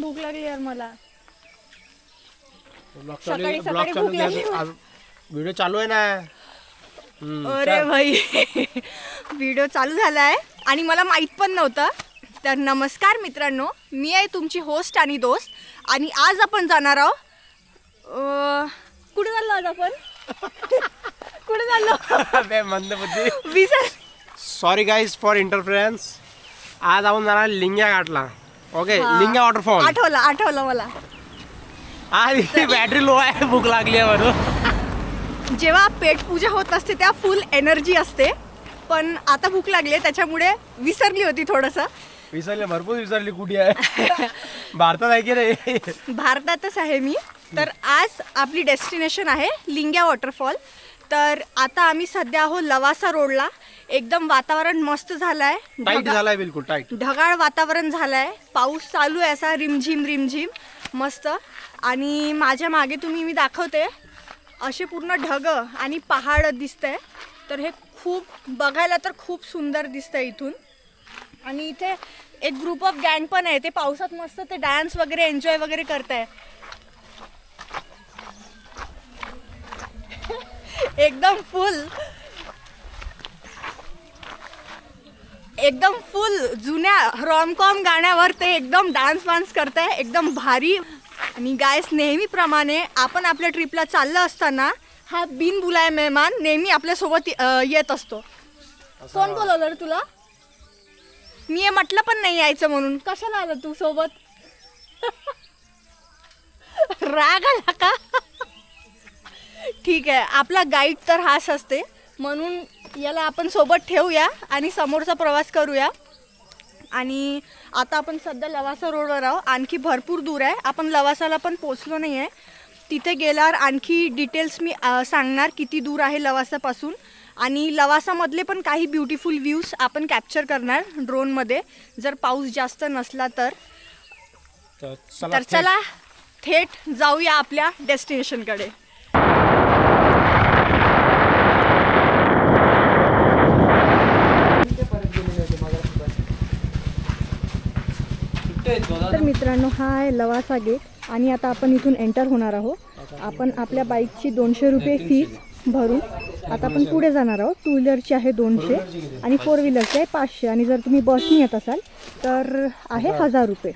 जाम भूक लागली यार मला. सकाळी सकाळी भूक लागली. व्हिडिओ चालू आहे ना. अरे भाई व्हिडिओ चालू झाला आहे आणि मला माहीत पण नव्हतं. तर नमस्कार मित्रांनो, मी आहे तुमची होस्ट आणि दोस्त. आणि आज आपण जाणार आहोत कुठे चाललो आज आपण कुठे चाललो मंदबुद्धी. Sorry guys for interference. आज आपण जाणार लिंग्या घाटला. Okay Lingya waterfall. आठवलं मला. आज बॅटरी लो आहे, भूक लागली आहे म्हणून. जेव्हा पेट पूजा होत असते तेव्हा फुल एनर्जी असते, पण आता भूक लागली त्याच्यामुळे विसरली होती थोडंसं. भरपूर विसरली. कुठे आहे? भारतात आहे की नाही? भारतातच आहे मी. तर आज आपली डेस्टिनेशन आहे लिंग्या वॉटरफॉल. तर आता आम्ही सध्या आहोत लवासा रोडला. एकदम वातावरण मस्त झालंय, टाईट झालाय, बिलकुल टाईट. ढगाळ वातावरण झालंय, पाऊस चालू आहे असा रिमझिम रिमझिम मस्त. आणि माझ्या मागे मी दाखवते असे पूर्ण ढग आणि पहाड दिसतंय. तर हे खूप बघायला तर खूप सुंदर दिसतंय इथून. आणि इथे एक ग्रुप ऑफ गँग पण आहे, ते पावसात मस्त ते डान्स वगैरे एन्जॉय वगैरे करताय. एकदम फुल जुन्या रॉमकॉम गाण्यावर ते एकदम डान्स करताय, एकदम भारी. आणि गायस, नेहमीप्रमाणे आपण आपल्या ट्रिपला चाललं असताना हा बिन बुलाय मेहमान नेहमी आपल्यासोबत येत असतो. कोण बोलवलं रे तुला? मी म्हटलं पण नाही यायचं म्हणून. कशाला आलं तू सोबत? राग आला का? ठीक आहे, आपला गाईड तर हाच असते, म्हणून याला आपण सोबत ठेवूया आणि समोरचा प्रवास करूया. आणि आता आपण सध्या लवासा रोडवर आहोत. आणखी भरपूर दूर आहे, आपण लवासाला पण पोचलो नाही आहे. तिथे गेल्यावर आणखी डिटेल्स मी सांगणार किती दूर आहे लवासापासून. आणि लवासामधले पण काही ब्युटिफुल व्ह्यूज आपण कॅप्चर करणार ड्रोनमध्ये, जर पाऊस जास्त नसला तर. चला थेट जाऊया आपल्या डेस्टिनेशनकडे. तर मित्रांनो, हा आहे लवासा गेट आणि आता आपण इथून एंटर होणार आहोत. आपण आपल्या बाईकची 200 रुपये फीस भरून आता आपण पुढे जाणार आहोत. 2 व्हीलरची आहे 200 आणि 4 व्हीलरची आहे 500. आणि जर तुम्ही बसने येत असाल तर आहे 1000 रुपये.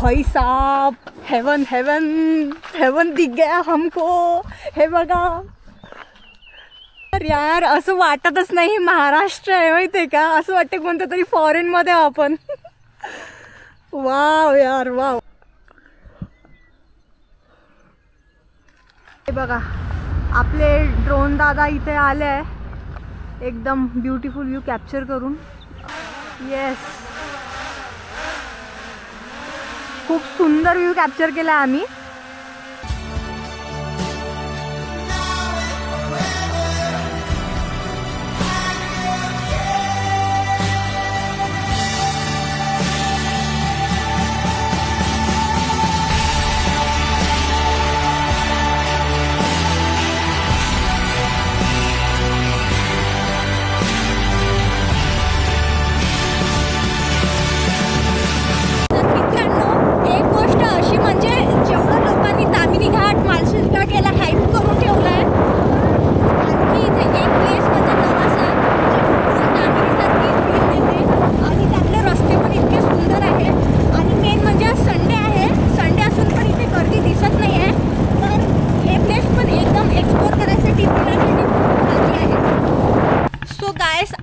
भाई साहब, हेवन हेवन हेवन दिख गया हमको. हे बघा यार, असं वाटतच नाही महाराष्ट्र आहे, माहितीये का? असं वाटतं कोणत्या तरी फॉरेन मध्ये आपण. वाव यार वाव. हे बघा, आपले ड्रोन दादा इथे आले आहे एकदम ब्युटिफुल व्ह्यू कॅप्चर करून. येस, खूप सुंदर व्ह्यू कॅप्चर केला आम्ही.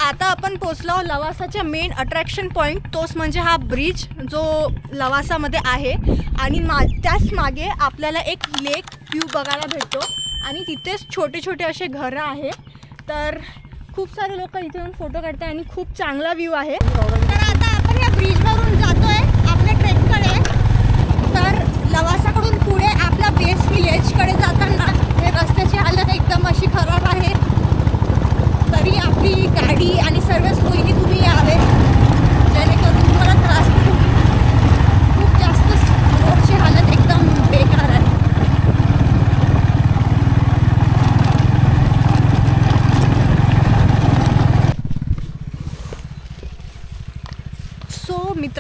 आता आपण पोचलो लवासाच्या मेन अट्रॅक्शन पॉईंट, तोच म्हणजे हा ब्रिज जो लवासामध्ये आहे. आणि त्याच मागे आपल्याला एक लेक व्ह्यू बघायला भेटतो आणि तिथेच छोटे छोटे असे घरं आहेत. तर खूप सारे लोक इथे येऊन फोटो काढतात आणि खूप चांगला व्ह्यू आहे. तर आता आपण या ब्रिजवरून जातोय आपल्या ट्रेककडे. तर लवासाकडून पुढे आपला बेस विलेजकडे जाताना हे रस्त्याची हालत एकदम अशी खराब आहे. तरी आपली गाडी आणि सर्व सोयीने तुम्ही यावे, जेणेकरून तुम्हाला त्रास नाही. खूप जास्त रोडची हालत एकदम बेकार आहे.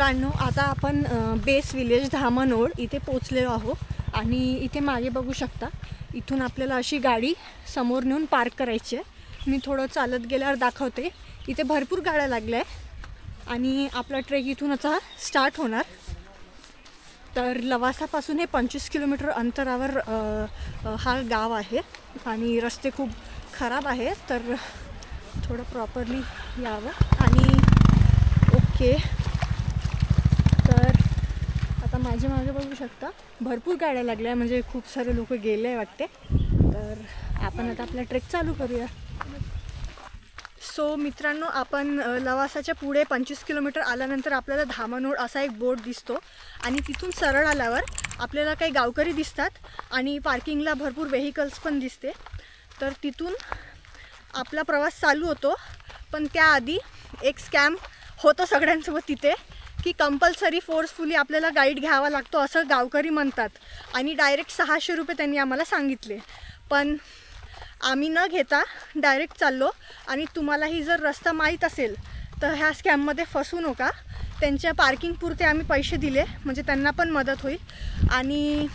मित्रांनो, आता आपण बेस विलेज धामणोड इथे पोचलेलो आहोत आणि इथे मागे बघू शकता, इथून आपल्याला अशी गाडी समोर नेऊन पार्क करायची आहे. मी थोडं चालत गेल्यावर दाखवते. इथे भरपूर गाड्या लागल्या आहे आणि आपला ट्रेक इथून आता स्टार्ट होणार. तर लवासापासून हे 25 किलोमीटर अंतरावर हा गाव आहे आणि रस्ते खूप खराब आहे, तर थोडं प्रॉपरली यावं. आणि ओके, तर आता माझ्या मागे बघू शकता भरपूर गाड्या लागल्या, म्हणजे खूप सारे लोक गेले आहे वाटते. तर आपण आता आपला ट्रेक चालू करूया. सो मित्रांनो, आपण लवासाच्या पुढे 25 किलोमीटर आल्यानंतर आपल्याला धामणोड असा एक बोर्ड दिसतो आणि तिथून सरळ आल्यावर आपल्याला काही गावकरी दिसतात आणि पार्किंगला भरपूर व्हेकल्स पण दिसते. तर तिथून आपला प्रवास चालू होतो. पण त्याआधी एक स्कॅम होतं सगळ्यांसोबत तिथे, की कंपल्सरी फोर्सफुली आपल्याला गाईड घ्यावा लागतो असं गावकरी म्हणतात आणि डायरेक्ट 600 रुपये त्यांनी आम्हाला सांगितले. पण आम्ही न घेता डायरेक्ट चाललो आणि तुम्हालाही जर रस्ता माहीत असेल तर ह्या स्कॅममध्ये फसू नका. त्यांच्या पार्किंगपुरते आम्ही पैसे दिले, म्हणजे त्यांना पण मदत होईल. आणि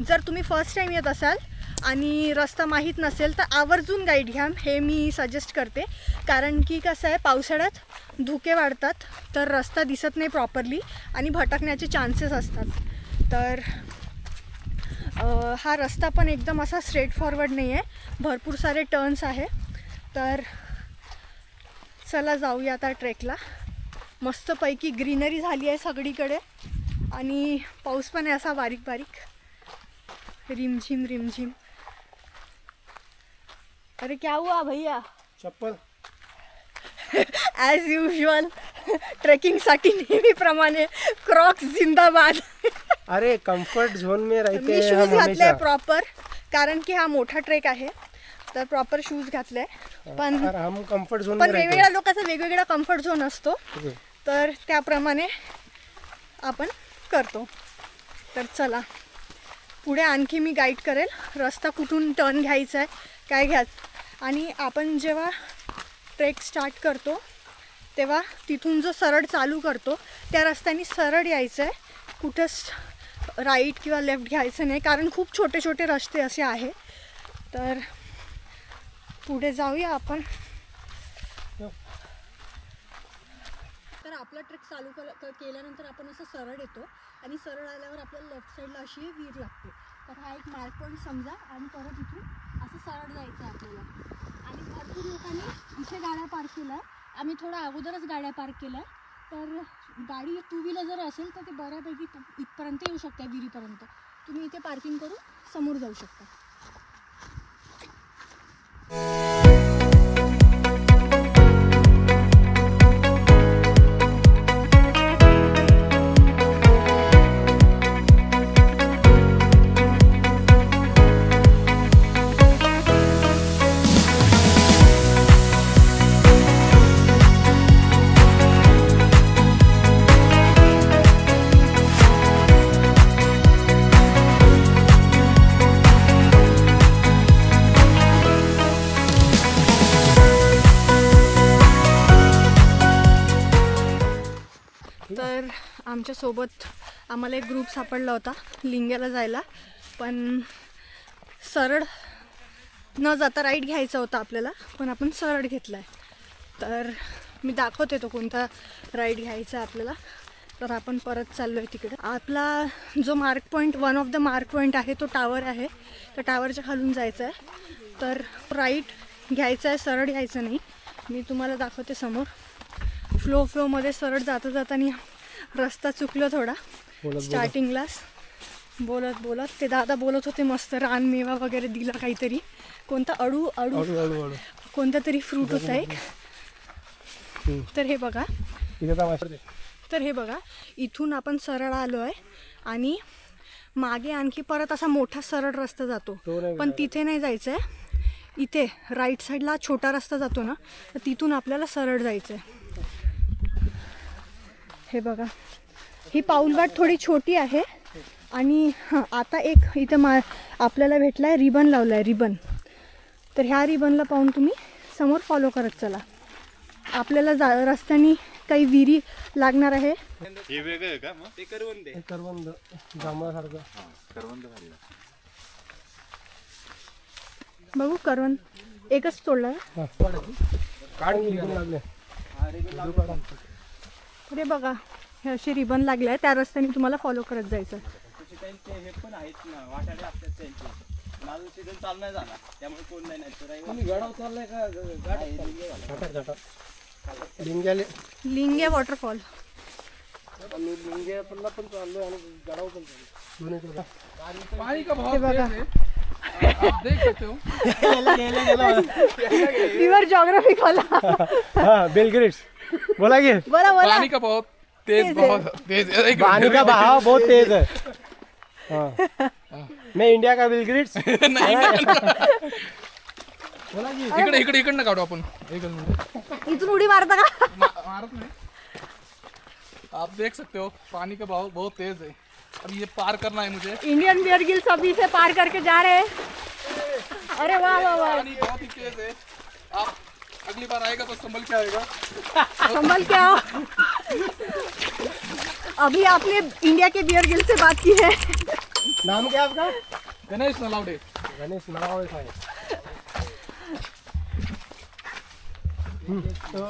जर तुम्ही फर्स्ट टाईम येत असाल आणि रस्ता माहीत नसेल तर आवर्जून गाईड घ्या, हे मी सजेस्ट करते. कारण की कसं आहे, पावसाळ्यात धुके वाढतात तर रस्ता दिसत नाही प्रॉपरली आणि भटकण्याचे चान्सेस असतात. तर हा रस्ता पण एकदम असा स्ट्रेट फॉरवर्ड नाही आहे, भरपूर सारे टर्न्स आहे. तर चला जाऊया आता ट्रेकला. मस्तपैकी ग्रीनरी झाली आहे सगळीकडे आणि पाऊस पण आहे असा बारीक बारीक, रिमझिम रिमझिम. अरे क्या हुआ भैया? चप्पल ॲज युजल ट्रेकिंगसाठी नेहमीप्रमाणे क्रॉक्स जिंदाबाद. अरे कम्फर्ट झोन में रहते मी हैं शूज हम घातले हमेशा. प्रॉपर, कारण की हा मोठा ट्रेक आहे तर प्रॉपर शूज घातले. पण हम कम्फर्ट झोन पण में रहते वेगवेगळ्या लोकांचा वेगवेगळा कम्फर्ट झोन असतो, हैं. तर त्याप्रमाणे आपण करतो. तर चला पुढे आणखी मी गाईड करेल, रस्ता कुठून टर्न घ्यायचा आहे, काय घ्यायचं. आणि आपण जेव्हा ट्रेक स्टार्ट करतो तेव्हा तिथून जो सरळ चालू करतो त्या रस्त्याने सरळ यायचं आहे, कुठंच राईट किंवा लेफ्ट घ्यायचं नाही, कारण खूप छोटे छोटे रस्ते असे आहे. तर पुढे जाऊया आपण. तर आपला ट्रेक चालू केल्यानंतर आपण असं सरळ येतो आणि सरळ आल्यावर आपल्याला लेफ्ट साईडला अशी विहीर लागते. तर हा एक मार्क पॉईंट समजा आणि परत इथून असं सरळ जायचं आहे आपल्याला. आणि भरपूर लोकांनी इथे गाड्या पार्क केल्या, आम्ही थोडा अगोदरच गाड्या पार्क केल्या. तर गाडी 2 व्हीलर जर असेल तर ते बऱ्यापैकी इथपर्यंत येऊ शकते, विहिरीपर्यंत. तुम्ही इथे पार्किंग करून समोर जाऊ शकता. तर आमच्यासोबत आम्हाला एक ग्रुप सापडला होता लिंग्याला जायला, पण सरळ न जाता राईट घ्यायचा होता आपल्याला, पण आपण सरळ घेतला आहे. तर मी दाखवते तो कोणता राईट घ्यायचा आपल्याला. तर आपण परत चाललो आहे तिकडे. आपला जो mark point, one of the mark point आहे तो टावर आहे, तर टावरच्या खालून जायचं आहे. तर राईट घ्यायचं आहे, सरळ घ्यायचं नाही. मी तुम्हाला दाखवते समोर. फ्लोमध्ये सरळ जाता जाताना रस्ता चुकलो थोडा स्टार्टिंगलाच. बोलत ते दादा बोलत होते मस्त, रानमेवा वगैरे दिला काहीतरी, कोणता अडू कोणता तरी फ्रूट होता एक. तर हे बघा इथून आपण सरळ आलो आहे आणि मागे आणखी परत असा मोठा सरळ रस्ता जातो, पण तिथे नाही जायचं आहे. इथे राईट साईडला छोटा रस्ता जातो ना, तर तिथून आपल्याला सरळ जायचं आहे. हे बघा, ही पाऊलवाट थोडी छोटी आहे. आणि हां, आता एक इथं आपल्याला भेटला आहे, रिबन लावला आहे, रिबन. तर ह्या रिबनला पाहून तुम्ही समोर फॉलो करत चला. आपल्याला रस्त्याने काही विहिरी लागणार आहे. हे वेगळं आहे का मग? ते करवंद आहे. करवंद जांभळासारखं. करवंद खाल्लं. बघू करवंद एकच तोडला. अरे बघा हे असे रिबन लागले आहे, त्या रस्त्याने तुम्हाला फॉलो करत जायचं. हे पण आहेत ना, वाटायला लागतात त्यांचे. माझं सीझन चालू नाही झाला त्यामुळे कोण नाही. लिंगे वॉटरफॉल. हे बघा प्युअर जॉग्राफी खोला. बिल गेट्स बोला की. बोला बोला. पानी का बहुत तेज, बहुत तेज, पानी का बहाव बहुत तेज है. हाँ. मैं इंडिया का बिल गेट्स. इकडे इकडे इकडनं काढू आपण. एकच मिनिट. इथून उडी मारता का? मारत नहीं. आप देख सकते हो पानी का बहाव बहुत तेज है. अब ये पार करना है मुझे. इंडियन बियर गिल्स अभी से पार करके जा रहे हैं. अरे वाह वाह वाह. पानी बहुत ही तेज है. आप अगली बार आएगा तो संभल के आएगा. संभल क्या हो? अभी आपने इंडिया के बियर गिल्स से बात की है. नाम क्या आपका? गणेश नलावडे. गणेश नलावडे.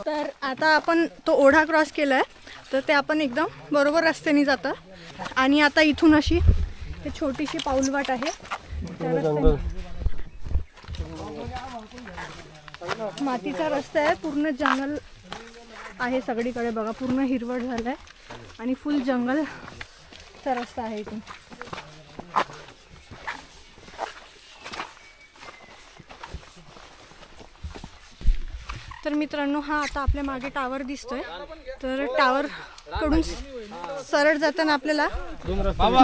तर आता आपण तो ओढा क्रॉस केलाय, तर ते आपण एकदम बरोबर रस्त्याने जातं. आणि आता इथून अशी ते छोटीशी पाऊलवाट आहे. त्या रस्त्याने मातीचा रस्ता आहे, पूर्ण जंगल आहे सगळीकडे. बघा पूर्ण हिरवळ झालंय आणि फुल जंगलचा रस्ता आहे इथून. तर मित्रांनो हा आता आपल्या मागे टावर दिसतोय. तर टावर कडून सरळ जाताना आपल्याला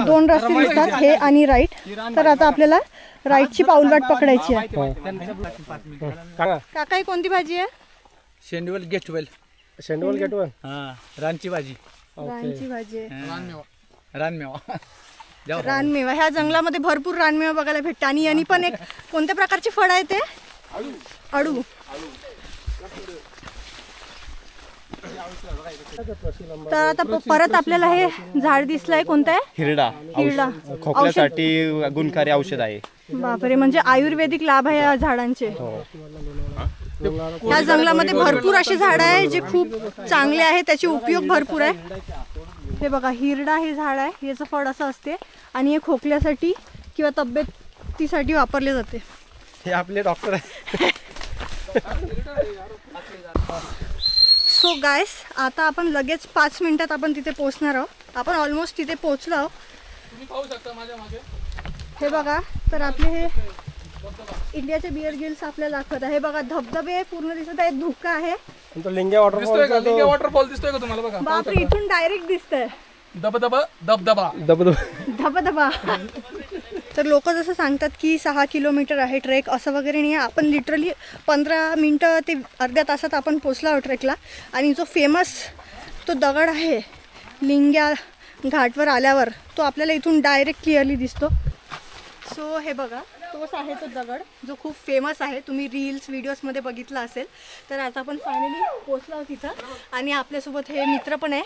दोन रस्ते दिसतात, हे आणि राईट. तर आता आपल्याला राईटची पाऊलवाट पकडायची आहे. काका ही कोणती भाजी आहे? शेंडवल गेटवेल. शेंडवल गेटवर. हा, रानची भाजी. रानची भाजी आहे. रानमेवा. रानमेवा. ह्या जंगलामध्ये भरपूर रानमेवा बघायला भेटतं. आणि यांनी पण एक कोणत्या प्रकारचे फळ आहे ते? अळू. तर आता परत आपल्याला हे झाड दिसलंय. कोणतं आहे? हिरडा. हिरडा. खोकल्यासाठी गुणकारी औषध आहे. बापरे, म्हणजे आयुर्वेदिक लाभ आहे या झाडांचे. या जंगलामध्ये भरपूर असे झाड आहे जे खूप चांगले आहे, त्याचे उपयोग भरपूर आहे. हे बघा हिरडा हे झाड आहे, याचं फळ असं असते आणि हे खोकल्यासाठी किंवा तब्येतीसाठी वापरले जाते. हे आपले डॉक्टर आहे. सो गायस आता आपण लगेच 5 मिनिटात आपण तिथे पोहोचणार आहोत. आपण ऑलमोस्ट तिथे पोहोचलो आहोत. तुम्ही पाहू शकता माझ्या मागे. हे बघा, तर आपले हे इंडियाचे बियर गिल्स आपल्याला दाखवत आहे. हे बघा धबधबे पूर्ण दिसत आहेत, धुका आहे. तो लिंगे दिसतोय का? लिंगे वॉटरफॉल. वॉटरफॉल दिसतोय का तुम्हाला? बघा बापरे, इथून डायरेक्ट दिसतंय धबधबा धबधबा. धबधबा. तर लोक जसं सांगतात की 6 किलोमीटर आहे ट्रेक, असं वगैरे नाही. आपण लिटरली 15 मिनटं ते अर्ध्या तासात आपण पोचलो आहोत ट्रेकला. आणि जो फेमस तो दगड आहे लिंग्या घाटवर आल्यावर, तो आपल्याला इथून डायरेक्ट क्लिअरली दिसतो. सो हे बघा तोच आहे तो दगड जो खूप फेमस आहे. तुम्ही रील्स व्हिडिओजमध्ये बघितला असेल. तर आता आपण फायनली पोचलो आहोत तिथं. आणि आपल्यासोबत हे मित्र पण आहे,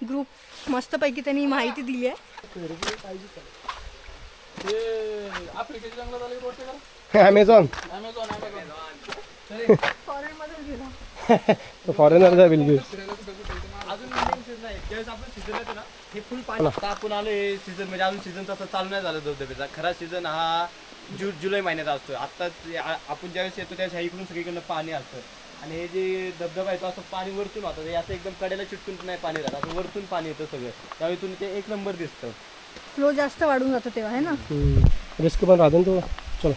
ग्रुप मस्तपैकी त्यांनी माहिती दिली आहे. आफ्रिकेच्या जंगलात आले रोड का? अमेझॉन. फॉरेनमधून गेलो. Foreigner Bill Gates. अजून ज्यावेळेस आपण सीझन येतो ना, हे फुल पाणी. आता आपण आलो हे सीझन, म्हणजे अजून सीझन तसं चालू नाही झालं धबधब्याचा. खरा सीझन हा जुलै महिन्यात असतो. आता आपण ज्यावेळेस येतो त्यावेळेस ह्या इकडून सगळीकडनं पाणी असतं. आणि हे जे धबधबा येतो असं पाणी वरतून होतं, हे असं एकदम कडेला चिटकून नाही पाणी राहत, असं वरतून पाणी येतं सगळं. त्यावेळी ते एक नंबर दिसतं. फ्लो जास्त वाढून जातो तेव्हा, आहे ना. रिस्क पण राहतो तो. चलो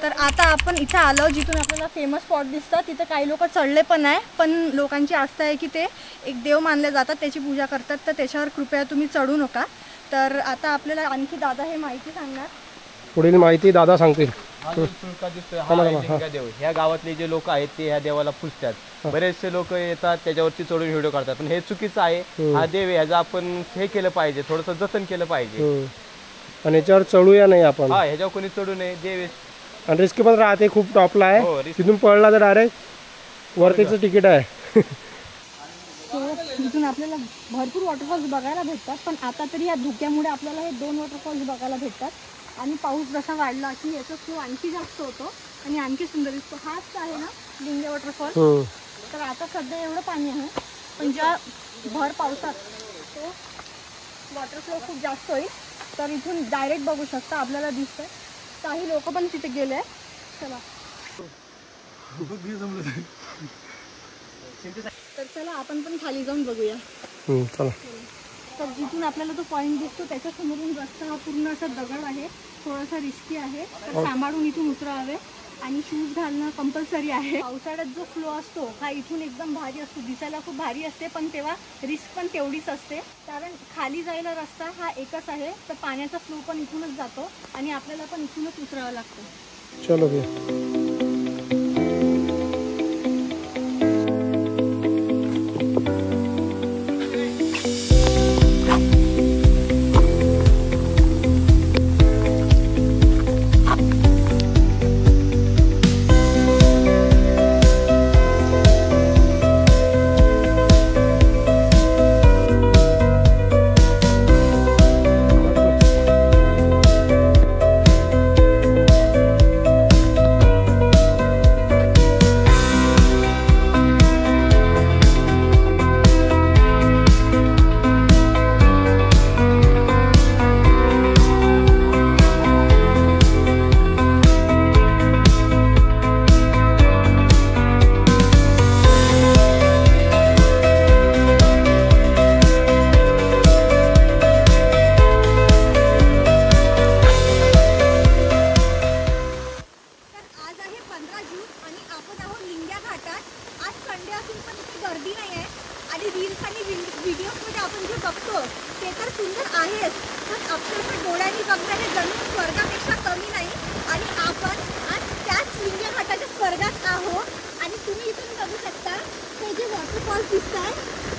तर आता आपण इथं आलो जिथून आपल्याला फेमस स्पॉट दिसतात. तिथं काही लोक चढले पण आहे, पण लोकांची आस्था आहे की ते एक देव मानले जातात, त्याची पूजा करतात. तर त्याच्यावर कृपया तुम्ही चढू नका. तर आता आपल्याला आणखी दादा हे माहिती सांगणार. पुढील माहिती दादा सांगतील. ह्या गावातले जे लोक आहेत ते ह्या देवाला पुजतात. बरेचसे लोक येतात त्याच्यावरती चढून व्हिडिओ काढतात, पण हे चुकीचं आहे. हा देव ह्याचं आपण हे केलं पाहिजे, थोडंसं जतन केलं पाहिजे. आणि याच्यावर चढूया नाही आपण. हा ह्याच्यावर कोणी चढू नये जे आणि रिस्क पण राहते, खूप टॉपला हो, आहे. risk. तिथून पडला तर डायरेक्ट वरतीचं तिकीट आहे. तिथून आपल्याला भरपूर वॉटरफॉल्स बघायला भेटतात, पण आता तरी या धुक्यामुळे आपल्याला हे 2 वॉटरफॉल्स बघायला भेटतात. आणि पाऊस जसा वाढला की याचा फ्लो आणखी जास्त होतो आणि आणखी सुंदर दिसतो. हाच आहे ना लिंगे वॉटरफॉल. तर आता सध्या एवढं पाणी आहे, पण ज्या भर पावसात तो वॉटर फ्लो खूप जास्त होईल. तर इथून डायरेक्ट बघू शकता, आपल्याला दिसतंय. काही लोक पण तिथे गेले. चला तर चला आपण पण खाली जाऊन बघूया. चला. तर जिथून आपल्याला तो पॉईंट दिसतो त्याच्या समोरून रस्ता हा पूर्ण असा दगड आहे, थोडासा रिस्की आहे. तर सांभाळून इथून उतरावे आणि शूज घालणं कंपल्सरी आहे. पावसाळ्यात जो फ्लो असतो हा इथून एकदम भारी असतो, दिसायला खूप भारी असते, पण तेव्हा रिस्क पण तेवढीच असते. कारण खाली जायला रस्ता हा एकच आहे, तर पाण्याचा फ्लो पण इथूनच जातो आणि आपल्याला पण इथूनच उतरावं लागतं. चलो भैया.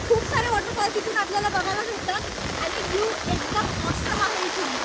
खूप सारे वॉटरफॉल्स इथून आपल्याला बघायला भेटतात आणि व्ह्यू एकदम ऑसम आहे इथून.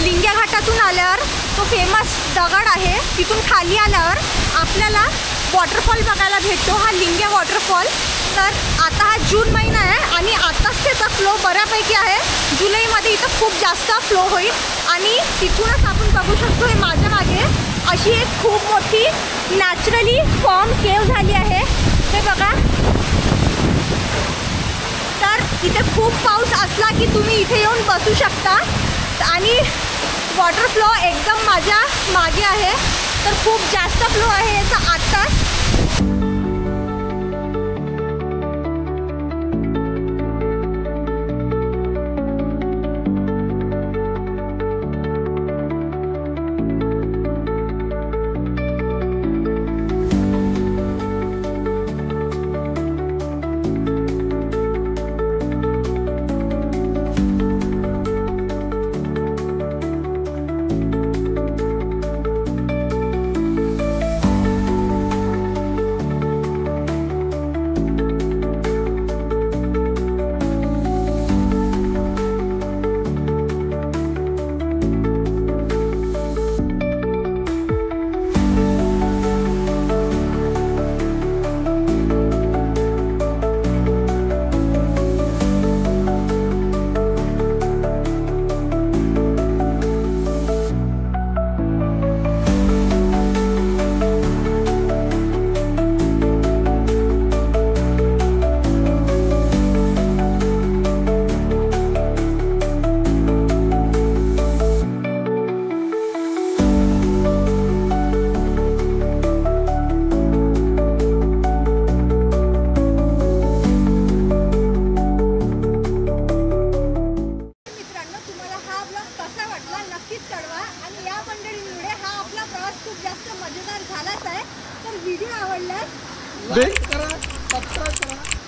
लिंग्या घाटातून आल्यावर तो फेमस दगड आहे, तिथून खाली आल्यावर आपल्याला वॉटरफॉल बघायला भेटतो, हा लिंग्या वॉटरफॉल. तर आता हा जून महिना आहे आणि आताच त्याचा फ्लो बऱ्यापैकी आहे. जुलैमध्ये इथं खूप जास्त फ्लो होईल आणि तिथूनच आपण बघू शकतो हे माझ्या मागे अशी एक खूप मोठी नॅचरली फॉर्म केव झाली आहे. ते बघा. तर इथे खूप पाऊस असला की तुम्ही इथे येऊन बसू शकता आणि वॉटर फ्लो एकदम माझ्या मागे आहे. तर खूप जास्त फ्लो आहे याचा आत्ताच.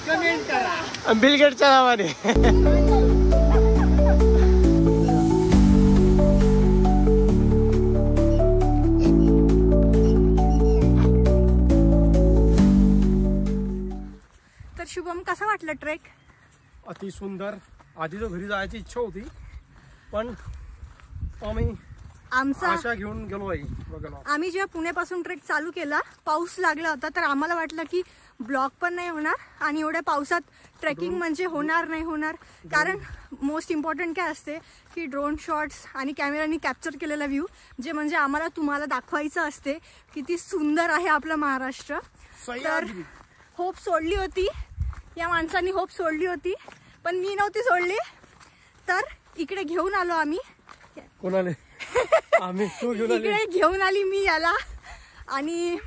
कमेंट करा बिल गेटच्या नावाने. तर शुभम कसा वाटलं ट्रेक? अति सुंदर. आधी तर घरी जायची इच्छा होती पण आम्ही आमचा आशा घेऊन गेलो आहे. बघा आम्ही जेव्हा पुण्यापासून ट्रेक चालू केला पाऊस लागला होता तर आम्हाला वाटलं की ब्लॉक पण नाही होणार आणि एवढ्या पावसात ट्रेकिंग म्हणजे होणार नाही होणार. कारण मोस्ट इम्पॉर्टंट काय असते की ड्रोन शॉट्स आणि कॅमेरानी कॅप्चर केलेला व्ह्यू जे म्हणजे आम्हाला तुम्हाला दाखवायचं असते किती सुंदर आहे आपलं महाराष्ट्र. तर होप सोडली होती या माणसांनी, होप सोडली होती पण मी नव्हती सोडली. तर इकडे घेऊन आलो आम्ही. कोणाले आम्ही इकडे घेऊन आली मी याला. आणि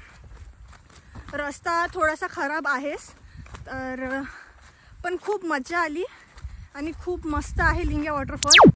रस्ता थोडासा खराब आहेच तर पण खूप मजा आली आणि खूप मस्त आहे लिंगे वॉटरफॉल.